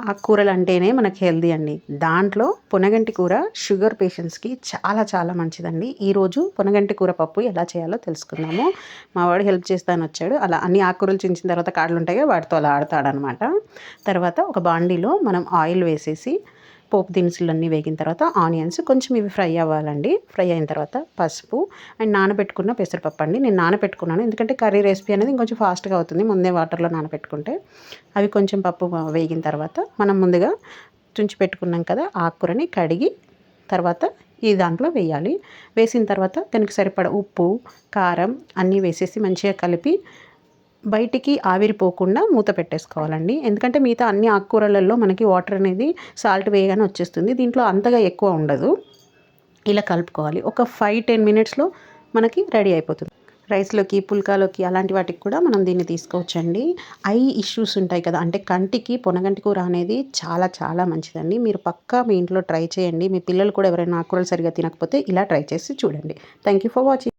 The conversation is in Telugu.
ఆకుకూరలు అంటేనే మనకి హెల్దీ అండి. దాంట్లో పొనగంటి కూర షుగర్ పేషెంట్స్కి చాలా చాలా మంచిదండి. ఈరోజు పొనగంటి కూర పప్పు ఎలా చేయాలో తెలుసుకుందాము. మా వాడు హెల్ప్ చేస్తాను వచ్చాడు. అలా అన్ని ఆకుకూరలు చించిన తర్వాత కాడలు ఉంటాయో వాటితో అలా ఆడతాడనమాట. తర్వాత ఒక బాండీలో మనం ఆయిల్ వేసేసి పోపు దినుసులన్నీ వేగిన తర్వాత ఆనియన్స్ కొంచెం ఇవి ఫ్రై అవ్వాలండి. ఫ్రై అయిన తర్వాత పసుపు అండ్ నానబెట్టుకున్న పెసరపప్పు అండి. నేను నానబెట్టుకున్నాను ఎందుకంటే కర్రీ రెసిపీ అనేది ఇంకొంచెం ఫాస్ట్గా అవుతుంది ముందే వాటర్లో నానబెట్టుకుంటే. అవి కొంచెం పప్పు వేగిన తర్వాత మనం ముందుగా తుంచి పెట్టుకున్నాం కదా ఆకుకూరని కడిగి తర్వాత ఈ దాంట్లో వేయాలి. వేసిన తర్వాత దానికి సరిపడ ఉప్పు కారం అన్నీ వేసేసి మంచిగా కలిపి బయటికి ఆవిరిపోకుండా మూత పెట్టేసుకోవాలండి. ఎందుకంటే మిగతా అన్ని ఆకుకూరలలో మనకి వాటర్ అనేది సాల్ట్ వేయగానే వచ్చేస్తుంది. దీంట్లో అంతగా ఎక్కువ ఉండదు. ఇలా కలుపుకోవాలి. ఒక 5-10 మినిట్స్లో మనకి రెడీ అయిపోతుంది. రైస్లోకి పుల్కాలోకి అలాంటి వాటికి కూడా మనం దీన్ని తీసుకోవచ్చండి. ఐ ఇష్యూస్ ఉంటాయి కదా, అంటే కంటికి పొనగంటి కూర అనేది చాలా చాలా మంచిదండి. మీరు పక్కా మీ ఇంట్లో ట్రై చేయండి. మీ పిల్లలు కూడా ఎవరైనా ఆకుకూరలు సరిగా తినకపోతే ఇలా ట్రై చేసి చూడండి. Thank you for watching.